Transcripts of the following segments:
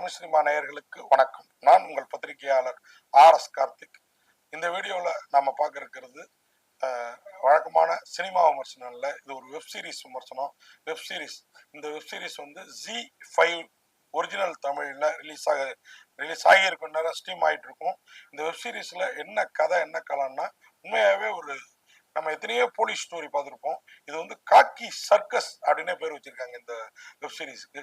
Tamil cinema நேயர்களுக்கு வணக்கம். நான் உங்கள் பத்திரிகையாளர் RS கார்த்திக். இந்த வீடியோவில் நம்ம பார்க்க இருக்கிறது வழக்கமான சினிமா விமர்சனம் இல்லை, இது ஒரு வெப் சீரிஸ் விமர்சனம். இந்த வெப் சீரிஸ் வந்து Z5 ஒரிஜினல் தமிழில் ரிலீஸ் ஆகியிருக்கும், நேரம் ஸ்ட்ரீம் ஆகிட்டு இருக்கும். இந்த வெப் சீரிஸில் என்ன கதை என்ன கலன்னா, உண்மையாகவே ஒரு நம்ம எத்தனையோ போலீஸ் ஸ்டோரி பார்த்துருப்போம். இது வந்து காக்கி சர்க்கஸ் அப்படின்னே பேர் வச்சிருக்காங்க இந்த வெப் சீரிஸுக்கு.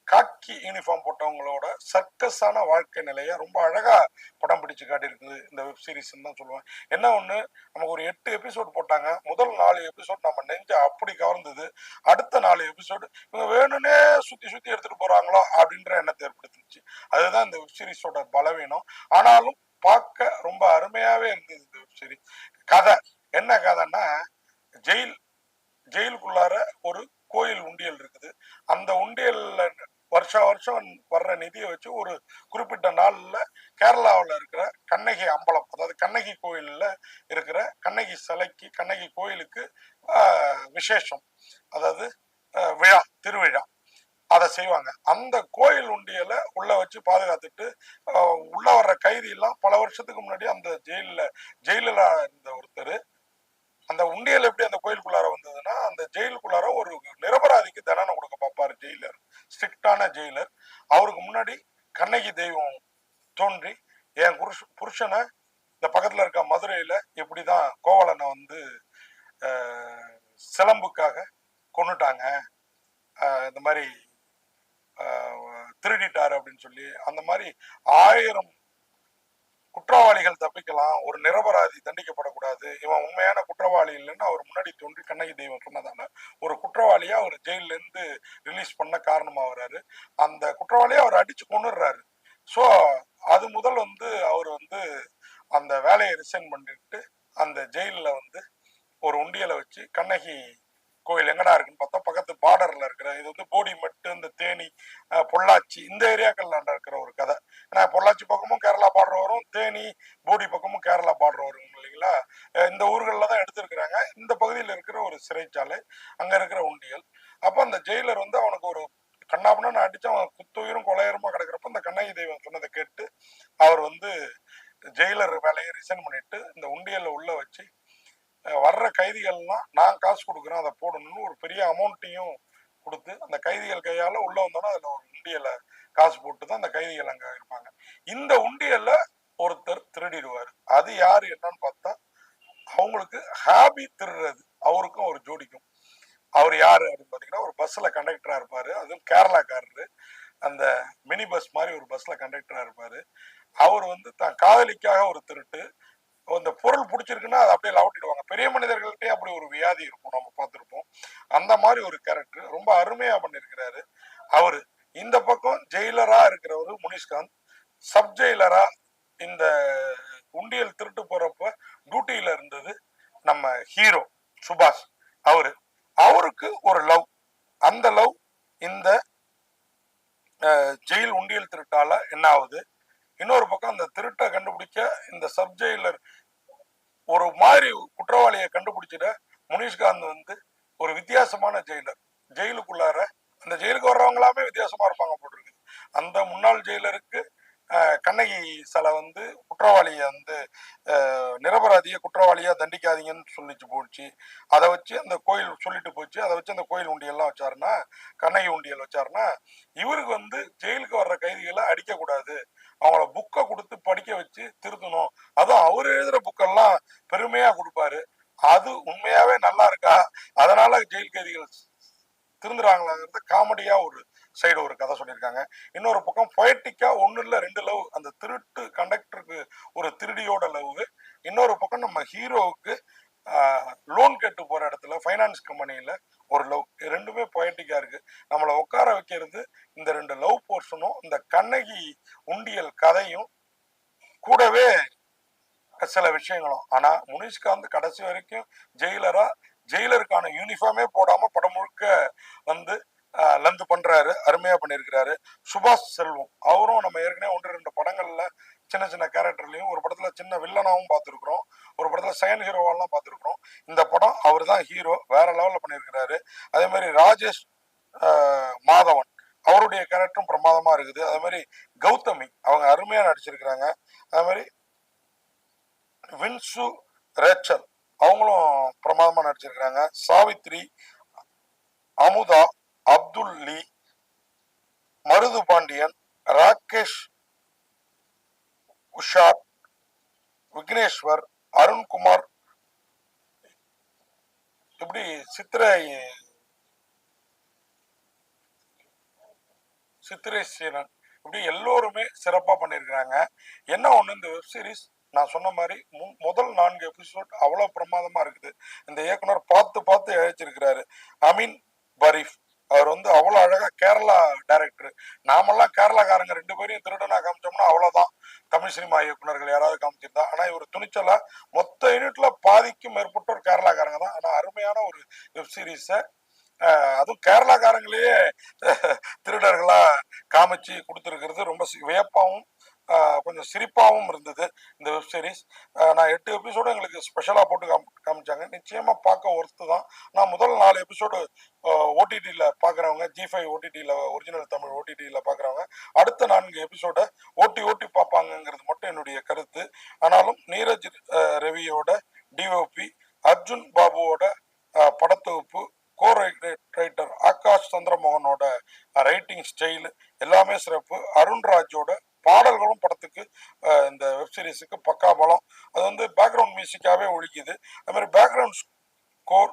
காக்கி யூனிஃபார்ம் போட்டவங்களோட சர்க்கஸான வாழ்க்கை நிலையை ரொம்ப அழகா படம் பிடிச்சு காட்டியிருக்குது இந்த வெப் சீரிஸ்ன்னு தான் சொல்லுவேன். என்ன ஒன்று, நமக்கு ஒரு 8 எபிசோட் போட்டாங்க. முதல் 4 எபிசோட் நம்ம நெஞ்ச அப்படி கவர்ந்தது. அடுத்த 4 எபிசோடு இவங்க வேணும்னே சுற்றி எடுத்துட்டு போறாங்களோ அப்படின்ற எண்ணத்தை ஏற்படுத்துச்சு. அதுதான் இந்த வெப் சீரிஸோட பலவீனம். ஆனாலும் பார்க்க ரொம்ப அருமையாவே இருந்தது இந்த வெப் சீரிஸ். கதை என்ன கதைன்னா, ஜெயிலுக்குள்ளார ஒரு கோயில் உண்டியல் இருக்குது. அந்த உண்டியல்ல வருஷம் வர்ற நிதியை வச்சு ஒரு குறிப்பிட்ட நாள்ல கேரளாவில் இருக்கிற கண்ணகி அம்பலம், அதாவது கண்ணகி கோயில்ல இருக்கிற கண்ணகி சிலைக்கு, கண்ணகி கோயிலுக்கு விசேஷம், அதாவது திருவிழா அதை செய்வாங்க. அந்த கோயில் உண்டியலை உள்ள வச்சு பாதுகாத்துட்டு உள்ள வர்ற கைதி எல்லாம் பல வருஷத்துக்கு முன்னாடி அந்த ஜெயிலில் இருந்த ஒருத்தர் அந்த உண்டியல் எப்படி அந்த கோயிலுக்குள்ளார வந்ததுன்னா, அந்த ஜெயிலுக்குள்ளார ஒரு நிரபராதிக்கு தண்டனை கொடுக்க பார்ப்பாரு ஜெயிலர், ஸ்ட்ரிக்டான ஜெயிலர். அவருக்கு முன்னாடி கண்ணகி தெய்வம் தோன்றி, என் புருஷனை இந்த பக்கத்துல இருக்க மதுரையில எப்படிதான் கோவலனை வந்து சிலம்புக்காக கொண்டுட்டாங்க, இந்த மாதிரி திருடிட்டாரு அப்படின்னு சொல்லி, அந்த மாதிரி 1000 குற்றவாளிகள் தப்பிக்கலாம், ஒரு நிரபராதி தண்டிக்கப்படக்கூடாது, இவன் உண்மையான குற்றவாளி இல்லைன்னு அவர் முன்னாடி தோன்றி கண்ணகி தெய்வம் சொன்னதால ஒரு குற்றவாளியா அவர் ஜெயில இருந்து ரிலீஸ் பண்ண காரணமா வர்றாரு. அந்த குற்றவாளியை அவர் அடிச்சு கொண்டுடுறாரு. ஸோ அது முதல் வந்து அவர் வந்து அந்த வேலையை ரிசைன் பண்ணிட்டு அந்த ஜெயில வந்து ஒரு உண்டியலை வச்சு, கண்ணகி கோயில் எங்கடா இருக்குன்னு பார்த்தா பக்கத்து பார்டர்ல இருக்கிற, இது வந்து போடிமெட்டு, இந்த தேனி, பொள்ளாச்சி இந்த ஏரியாக்கள்ல இருக்கிற ஒரு கதை. ஏன்னா பொள்ளாச்சி பக்கமும் கேரளா பார்டர் வரும், தேனி போடி பக்கமும் கேரளா பார்டர் வரும் இல்லைங்களா. இந்த ஊர்களில் தான் எடுத்திருக்கிறாங்க. இந்த பகுதியில் இருக்கிற ஒரு சிறைச்சாலை, அங்க இருக்கிற உண்டியல். அப்போ அந்த ஜெயிலர் வந்து அவனுக்கு ஒரு கண்ணாபுன்னு அடிச்சு அவன் குத்துயிரும் கொலையருமா கிடக்கிறப்ப இந்த கண்ணகி தெய்வம் சொன்னதை கேட்டு அவர் வந்து ஜெயிலர் வேலையை ரிசைன் பண்ணிட்டு இந்த உண்டியல்ல உள்ள வச்சு, வர்ற கைதிகள்லாம் நான் காசு கொடுக்குறேன் அதை போடணும்னு ஒரு பெரிய அமௌண்ட்டையும் கொடுத்து, அந்த கைதிகள் கையால உள்ள வந்தோன்னா அதுல ஒரு உண்டியல காசு போட்டு தான் அந்த கைதிகள் அங்க இருப்பாங்க. இந்த உண்டியல்ல ஒருத்தர் திருடிடுவார். அது யாரு என்னன்னு பார்த்தா, அவங்களுக்கு ஹாபி திருடுறது, அவருக்கும் ஒரு ஜோடிக்கும். அவர் யாரு அப்படின்னு பாத்தீங்கன்னா, ஒரு பஸ்ல கண்டக்டரா இருப்பாரு, அதுவும் கேரளாக்காரரு. அந்த மினி பஸ் மாதிரி ஒரு பஸ்ல கண்டக்டரா இருப்பாரு. அவர் வந்து தான் காதலிக்காக ஒரு திருட்டு, அந்த பொருள் பிடிச்சிருக்குன்னா அதை அப்படியே லவட்டிடுவாங்க. பெரிய மனிதர்கள்ட்டே அப்படி ஒரு வியாதி இருக்கும், நம்ம பார்த்துருப்போம். அந்த மாதிரி ஒரு கேரக்டர் ரொம்ப அருமையா பண்ணியிருக்கிறாரு அவரு. இந்த பக்கம் ஜெயிலரா இருக்கிறவரு முனிஷ்காந்த், சப் ஜெயிலரா இந்த உண்டியல் திருட்டு போறப்ப டியூட்டியில இருந்தது நம்ம ஹீரோ சுபாஷ். அவருக்கு ஒரு லவ், அந்த லவ் இந்த ஜெயில் உண்டியல் திருட்டால என்ன ஆகுது. இன்னொரு பக்கம் அந்த திருட்டை கண்டுபிடிக்க இந்த சப் ஜெயிலர் ஒரு மாதிரி குற்றவாளியை கண்டுபிடிச்சிட முனிஷ்காந்த் வந்து ஒரு வித்தியாசமான ஜெயிலர். ஜெயிலுக்குள்ளார அந்த ஜெயிலுக்கு வர்றவங்களாமே வித்தியாசமா இருப்பாங்க போட்டிருக்கு. அந்த முன்னாள் ஜெயிலருக்கு கண்ணகி சிலை வந்து குற்றவாளியை வந்து நிரபராதியை குற்றவாளியா தண்டிக்காதீங்கன்னு சொல்லிச்சு போச்சு. அதை வச்சு அந்த கோயில் சொல்லிட்டு போச்சு. அதை வச்சு அந்த கோயில் உண்டியெல்லாம் வச்சாருன்னா, கண்ணகி உண்டியல் வச்சாருன்னா, இவருக்கு வந்து ஜெயிலுக்கு வர்ற கைதிகளை அடிக்கக்கூடாது, அவங்கள புக்கை கொடுத்து படிக்க வச்சு திருத்தணும். அதுவும் அவர் எழுதுற புக்கெல்லாம் பெருமையா கொடுப்பாரு. அது உண்மையாவே நல்லா இருக்கா, அதனால ஜெயில் கைதிகள் திருந்துறாங்களாங்கிறது காமெடியா ஒரு சைடு ஒரு கதை சொல்லியிருக்காங்க. இன்னொரு பக்கம் பொயட்டிக்கா 1 இல்ல 2 லவ், அந்த திருட்டு கண்டக்டருக்கு ஒரு திருடியோட லவ். இன்னொரு பக்கம் நம்ம ஹீரோவுக்கு லோன் கேட்டு போற இடத்துல ஃபைனான்ஸ் கம்பெனியில ஒரு லவ். ரெண்டுமே பொயட்டிக்கா இருக்கு. நம்மளை உட்கார வைக்கிறது இந்த 2 லவ் போர்ஷனும் இந்த கண்ணகி உண்டியல் கதையும், கூடவே சில விஷயங்களும். ஆனா முனிஷ்காந்த் கடைசி வரைக்கும் ஜெயிலருக்கான யூனிஃபார்மே போடாம படம் முழுக்க வந்து லந்து பண்றாரு, அருமையா பண்ணியிருக்கிறாரு. சுபாஷ் செல்வம் அவரும் நம்ம ஏற்கனவே 1-2 படங்கள்ல சின்ன கேரக்டர்லயும், ஒரு படத்துல சின்ன வில்லனாவும் பார்த்துருக்குறோம், ஒரு படத்துல செகண்ட் ஹீரோவெல்லாம் பார்த்துருக்குறோம். இந்த படம் அவர் தான் ஹீரோ, வேற லெவல்ல பண்ணியிருக்கிறாரு. அதே மாதிரி ராஜேஷ் மாதவன் அவருடைய கேரக்டரும் பிரமாதமா இருக்குது. அதே மாதிரி கௌதமி அவங்க அருமையா நடிச்சிருக்கிறாங்க. அதே மாதிரி வின்சு ரேச்சல் அவங்களும் பிரமாதமா நடிச்சிருக்கிறாங்க. சாவித்ரி, அமுதா, அப்துல் லீ, மருது பாண்டியன், ராகேஷ் உஷார், விக்னேஸ்வர், அருண்குமார், இப்படி சித்திரை சீனன், இப்படி எல்லோருமே சிறப்பா பண்ணியிருக்கிறாங்க. என்ன ஒண்ணு, இந்த வெப் சீரிஸ் நான் சொன்ன மாதிரி முதல் 4 எபிசோட் அவ்வளவு பிரமாதமா இருக்குது. இந்த இயக்குனர் பார்த்து பார்த்து இழைச்சிருக்கிறாரு. அமீன் பரீஃப் அவர் வந்து அவ்வளவு அழகா, கேரளா டைரக்டர். நாமெல்லாம் கேரளாக்காரங்க 2 பேரையும் திருடனா காமிச்சோம்னா அவ்வளவுதான், தமிழ் சினிமா இயக்குனர்கள் யாராவது காமிச்சிருந்தா. ஆனா இவர் துணிச்சலா மொத்த யூனிட்ல பாதிக்கும் மேற்பட்டோர் கேரளாக்காரங்க தான். ஆனா அருமையான ஒரு வெப் சீரிஸ, அதுவும் கேரளாக்காரங்களையே திருடர்களா காமிச்சு கொடுத்துருக்கிறது ரொம்ப வியப்பாவும் கொஞ்சம் சிரிப்பாகவும் இருந்தது இந்த வெப் சீரிஸ். நான் 8 எபிசோடு எங்களுக்கு ஸ்பெஷலாக போட்டு காமிச்சாங்க. நிச்சயமாக பார்க்க ஒர்த்து தான். நான் முதல் 4 எபிசோடு ஓடிடியில் பார்க்குறவங்க, G5 ஓடிடியில், ஒரிஜினல் தமிழ் ஓடிடியில் பார்க்குறவங்க அடுத்த 4 எபிசோடை ஓட்டி பார்ப்பாங்கங்கிறது மட்டும் என்னுடைய கருத்து. ஆனாலும் நீரஜ் ரவியோட டிஓபி, அர்ஜுன் பாபுவோட படத்தொகுப்பு, கோ ரைட்டர் ஆகாஷ் சந்திரமோகனோட ரைட்டிங் ஸ்டைல் எல்லாமே சிறப்பு. அருண்ராஜோட பாடல்களும் படத்துக்கு, இந்த வெப் சீரிஸுக்கு பக்கா பலம். அது வந்து பேக்ரவுண்ட் மியூசிக்காவே ஒழிக்குது. அது மாதிரி பேக்ரவுண்ட் ஸ்கோர்,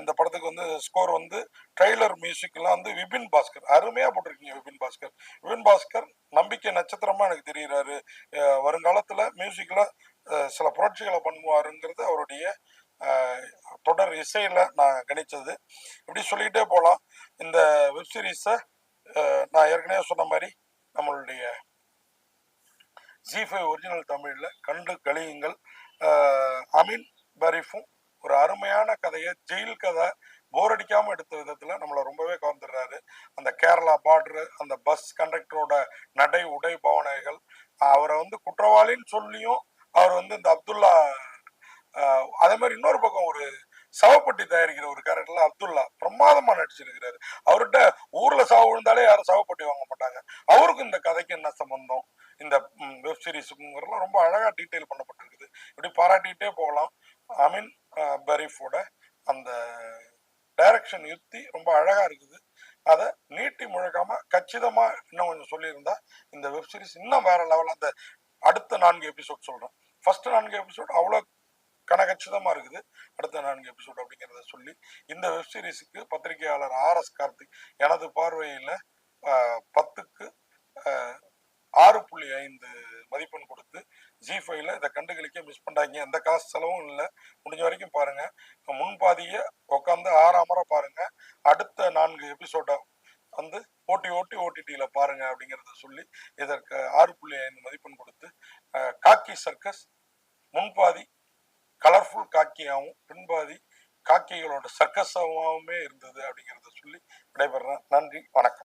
இந்த படத்துக்கு வந்து ஸ்கோர் வந்து ட்ரெய்லர் மியூசிக்லாம் வந்து விபின் பாஸ்கர் அருமையா போட்டிருக்கீங்க. விபின் பாஸ்கர் நம்பிக்கை நட்சத்திரமா எனக்கு தெரிகிறாரு. வருங்காலத்துல மியூசிக்ல சில புரட்சிகளை பண்ணுவாருங்கிறது அவருடைய தொடர் இசையில நான் கணிச்சது. இப்படி சொல்லிக்கிட்டே போகலாம். இந்த வெப் சீரிஸை நான் ஏற்கனவே சொன்ன மாதிரி நம்மளுடைய G5 ஒரிஜினல் தமிழ்ல கண்டு கழியுங்கள். அமீன் பரீஃபும் ஒரு அருமையான கதையை, ஜெயில் கதை போர் அடிக்காம எடுத்த விதத்துல நம்மளை ரொம்பவே கவர்ந்துடுறாரு. அந்த கேரளா பார்டரு, அந்த பஸ் கண்டக்டரோட நடை உடை பவனைகள், அவரை வந்து குற்றவாளின்னு சொல்லியும் அவர் வந்து இந்த அப்துல்லா, அதே மாதிரி இன்னொரு பக்கம் ஒரு சவப்பட்டி தயாரிக்கிற ஒரு கேரக்டர்ல அப்துல்லா பிரமாதமா நடிச்சிருக்கிறாரு. அவர்கிட்ட ஊர்ல சாவு விழுந்தாலே யாரும் சவப்பட்டி வாங்க மாட்டாங்க. அவருக்கும் இந்த கதைக்கு என்ன சம்பந்தம், இந்த வெப் சீரிஸுங்கிறதுலாம் ரொம்ப அழகா டீட்டெயில் பண்ணப்பட்டிருக்குது. இப்படி பாராட்டிகிட்டே போகலாம். அமீன் பரீஃபோட அந்த டைரக்ஷன் யுக்தி ரொம்ப அழகா இருக்குது. அதை நீட்டி முழக்காம கச்சிதமா இன்னும் கொஞ்சம் சொல்லியிருந்தா இந்த வெப் சீரிஸ் இன்னும் வேற லெவல். அந்த அடுத்த 4 எபிசோட் சொல்றேன். ஃபர்ஸ்ட் 4 எபிசோட் அவ்வளவு கனகச்சிதமா இருக்குது. அடுத்த 4 எபிசோட் அப்படிங்கிறத சொல்லி, இந்த வெப் சீரிஸுக்கு பத்திரிகையாளர் RS கார்த்திக் எனது பார்வையில 10க்கு 6.5 மதிப்பெண் கொடுத்து G5ல இதை கண்டுகளிக்க மிஸ் பண்ணாங்க. எந்த காசு செலவும் இல்லை. முடிஞ்ச வரைக்கும் பாருங்க. முன்பாதிய உட்காந்து 6 அமர பாருங்க. அடுத்த 4 எபிசோட வந்து ஓடிடியில பாருங்க அப்படிங்கிறத சொல்லி இதற்கு 6.5 மதிப்பெண் கொடுத்து, காக்கி சர்க்கஸ் முன்பாதி கலர்ஃபுல் காக்கியாகவும் பின்பாதி காக்கிகளோட சர்க்கஸாகவுமே இருந்தது அப்படிங்கிறத சொல்லி விடைபெறேன். நன்றி, வணக்கம்.